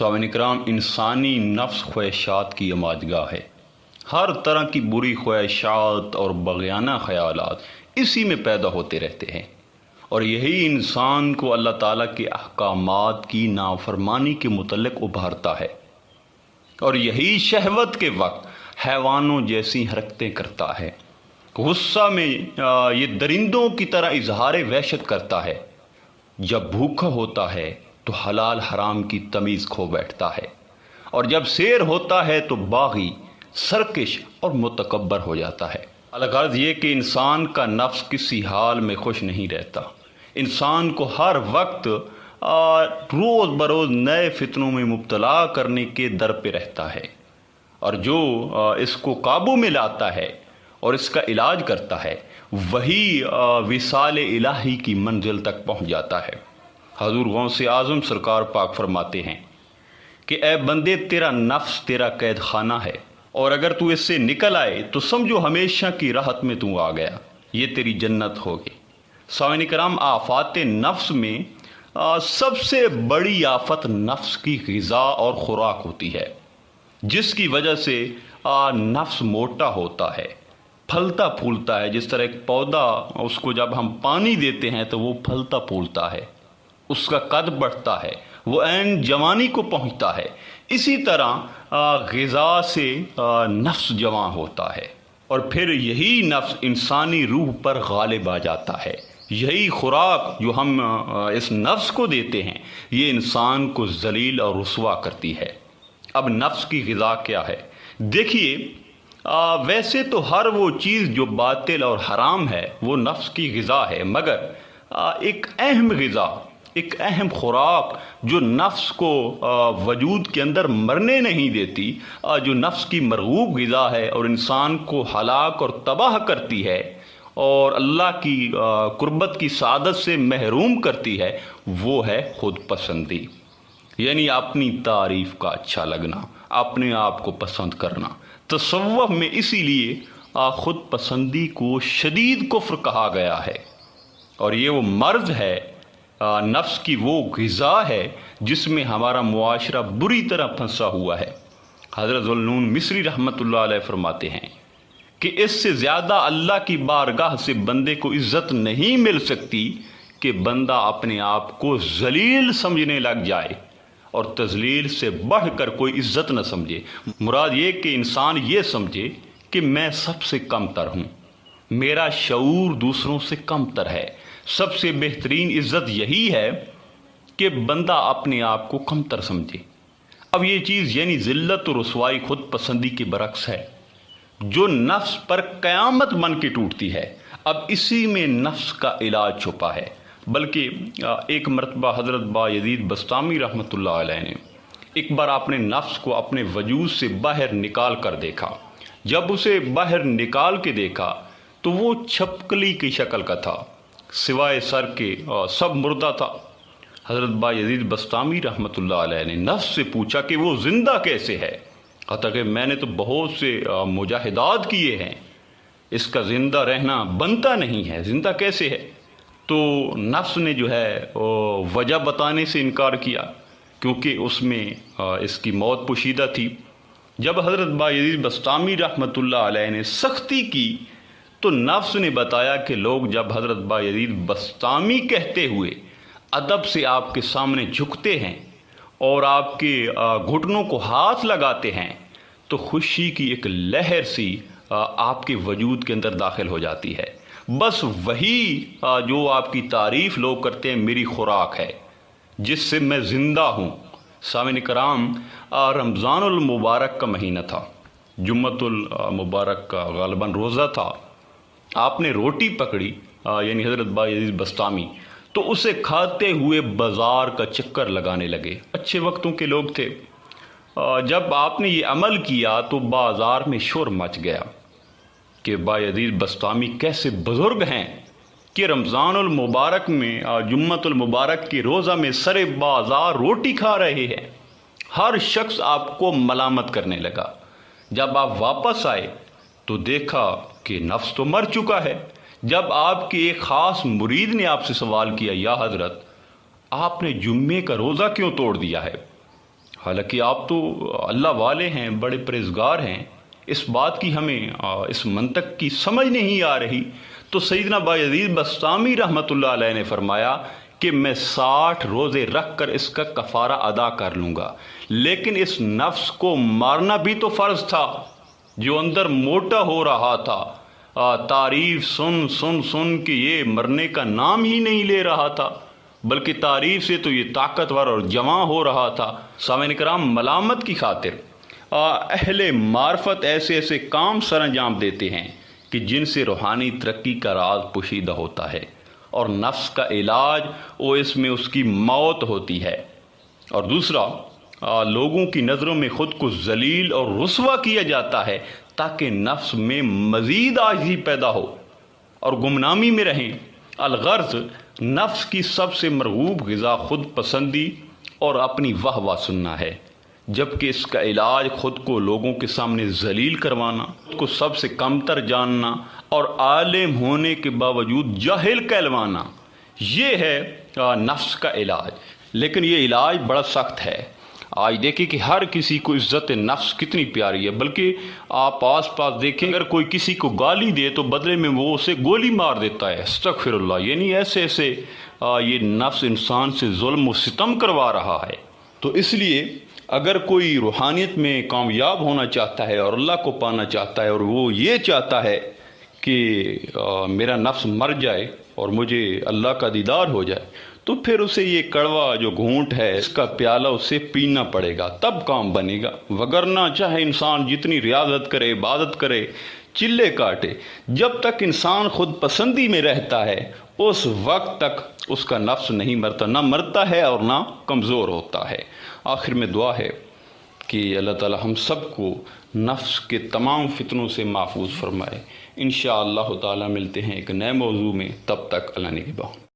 سامعین کرام، انسانی نفس خواہشات کی اماجگاہ ہے۔ ہر طرح کی بری خواہشات اور بغیانہ خیالات اسی میں پیدا ہوتے رہتے ہیں، اور یہی انسان کو اللہ تعالیٰ کے احکامات کی نافرمانی کے متعلق ابھارتا ہے، اور یہی شہوت کے وقت حیوانوں جیسی حرکتیں کرتا ہے۔ غصہ میں یہ درندوں کی طرح اظہار وحشت کرتا ہے۔ جب بھوکا ہوتا ہے تو حلال حرام کی تمیز کھو بیٹھتا ہے، اور جب سیر ہوتا ہے تو باغی، سرکش اور متکبر ہو جاتا ہے۔ الغرض یہ کہ انسان کا نفس کسی حال میں خوش نہیں رہتا۔ انسان کو ہر وقت روز بروز نئے فتنوں میں مبتلا کرنے کے در پہ رہتا ہے، اور جو اس کو قابو میں لاتا ہے اور اس کا علاج کرتا ہے وہی وصال الہی کی منزل تک پہنچ جاتا ہے۔ حضور غوث اعظم سرکار پاک فرماتے ہیں کہ اے بندے، تیرا نفس تیرا قید خانہ ہے، اور اگر تو اس سے نکل آئے تو سمجھو ہمیشہ کی راحت میں تو آ گیا، یہ تیری جنت ہوگی۔ سامعین کرام، آفات نفس میں سب سے بڑی آفت نفس کی غذا اور خوراک ہوتی ہے، جس کی وجہ سے نفس موٹا ہوتا ہے، پھلتا پھولتا ہے۔ جس طرح ایک پودا، اس کو جب ہم پانی دیتے ہیں تو وہ پھلتا پھولتا ہے، اس کا قد بڑھتا ہے، وہ عین جوانی کو پہنچتا ہے۔ اسی طرح غذا سے نفس جوان ہوتا ہے، اور پھر یہی نفس انسانی روح پر غالب آ جاتا ہے۔ یہی خوراک جو ہم اس نفس کو دیتے ہیں یہ انسان کو ذلیل اور رسوا کرتی ہے۔ اب نفس کی غذا کیا ہے؟ دیکھیے، ویسے تو ہر وہ چیز جو باطل اور حرام ہے وہ نفس کی غذا ہے، مگر ایک اہم غذا، ایک اہم خوراک جو نفس کو وجود کے اندر مرنے نہیں دیتی، جو نفس کی مرغوب غذا ہے اور انسان کو ہلاک اور تباہ کرتی ہے اور اللہ کی قربت کی سعادت سے محروم کرتی ہے، وہ ہے خود پسندی، یعنی اپنی تعریف کا اچھا لگنا، اپنے آپ کو پسند کرنا۔ تصوف میں اسی لیے خود پسندی کو شدید کفر کہا گیا ہے، اور یہ وہ مرض ہے، نفس کی وہ غذا ہے جس میں ہمارا معاشرہ بری طرح پھنسا ہوا ہے۔ حضرت ذوالنون مصری رحمۃ اللہ علیہ فرماتے ہیں کہ اس سے زیادہ اللہ کی بارگاہ سے بندے کو عزت نہیں مل سکتی کہ بندہ اپنے آپ کو ذلیل سمجھنے لگ جائے، اور تذلیل سے بڑھ کر کوئی عزت نہ سمجھے۔ مراد یہ کہ انسان یہ سمجھے کہ میں سب سے کم تر ہوں، میرا شعور دوسروں سے کم تر ہے۔ سب سے بہترین عزت یہی ہے کہ بندہ اپنے آپ کو کم تر سمجھے۔ اب یہ چیز یعنی ذلت و رسوائی خود پسندی کے برعکس ہے، جو نفس پر قیامت بن کے ٹوٹتی ہے۔ اب اسی میں نفس کا علاج چھپا ہے۔ بلکہ ایک مرتبہ حضرت بایزید بسطامی رحمۃ اللہ علیہ نے ایک بار اپنے نفس کو اپنے وجود سے باہر نکال کر دیکھا۔ جب اسے باہر نکال کے دیکھا تو وہ چھپکلی کی شکل کا تھا، سوائے سر کے سب مردہ تھا۔ حضرت بایزید بسطامی رحمۃ اللہ علیہ نے نفس سے پوچھا کہ وہ زندہ کیسے ہے؟ کہا کہ میں نے تو بہت سے مجاہدات کیے ہیں، اس کا زندہ رہنا بنتا نہیں ہے، زندہ کیسے ہے؟ تو نفس نے جو ہے وجہ بتانے سے انکار کیا، کیونکہ اس میں اس کی موت پوشیدہ تھی۔ جب حضرت بایزید بسطامی رحمۃ اللہ علیہ نے سختی کی تو نفس نے بتایا کہ لوگ جب حضرت بایزید بسطامی کہتے ہوئے ادب سے آپ کے سامنے جھکتے ہیں اور آپ کے گھٹنوں کو ہاتھ لگاتے ہیں تو خوشی کی ایک لہر سی آپ کے وجود کے اندر داخل ہو جاتی ہے۔ بس وہی جو آپ کی تعریف لوگ کرتے ہیں میری خوراک ہے، جس سے میں زندہ ہوں۔ سامعین کرام، رمضان المبارک کا مہینہ تھا، جمعۃ المبارک کا غالباً روزہ تھا۔ آپ نے روٹی پکڑی، یعنی حضرت بایزید بسطامی، تو اسے کھاتے ہوئے بازار کا چکر لگانے لگے۔ اچھے وقتوں کے لوگ تھے۔ جب آپ نے یہ عمل کیا تو بازار میں شور مچ گیا کہ بایزید بسطامی کیسے بزرگ ہیں کہ رمضان المبارک میں، جمعۃ المبارک کے روزہ میں سر بازار روٹی کھا رہے ہیں۔ ہر شخص آپ کو ملامت کرنے لگا۔ جب آپ واپس آئے تو دیکھا کہ نفس تو مر چکا ہے۔ جب آپ کے ایک خاص مرید نے آپ سے سوال کیا، یا حضرت، آپ نے جمعے کا روزہ کیوں توڑ دیا ہے؟ حالانکہ آپ تو اللہ والے ہیں، بڑے پرہیزگار ہیں، اس بات کی ہمیں اس منطق کی سمجھ نہیں آ رہی۔ تو سیدنا بایزید بسطامی رحمۃ اللہ علیہ نے فرمایا کہ میں 60 روزے رکھ کر اس کا کفارہ ادا کر لوں گا، لیکن اس نفس کو مارنا بھی تو فرض تھا جو اندر موٹا ہو رہا تھا، تعریف سن سن سن کے یہ مرنے کا نام ہی نہیں لے رہا تھا، بلکہ تعریف سے تو یہ طاقتور اور جواں ہو رہا تھا۔ سامعین کرام، ملامت کی خاطر اہل معرفت ایسے ایسے کام سر انجام دیتے ہیں کہ جن سے روحانی ترقی کا راز پوشیدہ ہوتا ہے، اور نفس کا علاج اس میں اس کی موت ہوتی ہے۔ اور دوسرا، لوگوں کی نظروں میں خود کو ذلیل اور رسوا کیا جاتا ہے تاکہ نفس میں مزید عاجزی پیدا ہو اور گمنامی میں رہیں۔ الغرض، نفس کی سب سے مرغوب غذا خود پسندی اور اپنی واہ واہ سننا ہے، جبکہ اس کا علاج خود کو لوگوں کے سامنے ذلیل کروانا، خود کو سب سے کمتر جاننا اور عالم ہونے کے باوجود جاہل کہلوانا، یہ ہے نفس کا علاج۔ لیکن یہ علاج بڑا سخت ہے۔ آج دیکھیں کہ ہر کسی کو عزت نفس کتنی پیاری ہے، بلکہ آپ آس پاس دیکھیں اگر کوئی کسی کو گالی دے تو بدلے میں وہ اسے گولی مار دیتا ہے، استغفر اللہ۔ یعنی ایسے ایسے یہ نفس انسان سے ظلم و ستم کروا رہا ہے۔ تو اس لیے اگر کوئی روحانیت میں کامیاب ہونا چاہتا ہے اور اللہ کو پانا چاہتا ہے، اور وہ یہ چاہتا ہے کہ میرا نفس مر جائے اور مجھے اللہ کا دیدار ہو جائے، تو پھر اسے یہ کڑوا جو گھونٹ ہے اس کا پیالہ اسے پینا پڑے گا، تب کام بنے گا۔ وگرنہ چاہے انسان جتنی ریاضت کرے، عبادت کرے، چلے کاٹے، جب تک انسان خود پسندی میں رہتا ہے اس وقت تک اس کا نفس نہیں مرتا، نہ مرتا ہے اور نہ کمزور ہوتا ہے۔ آخر میں دعا ہے کہ اللہ تعالی ہم سب کو نفس کے تمام فتنوں سے محفوظ فرمائے۔ انشاءاللہ تعالی ملتے ہیں ایک نئے موضوع میں، تب تک اللہ نگہباں۔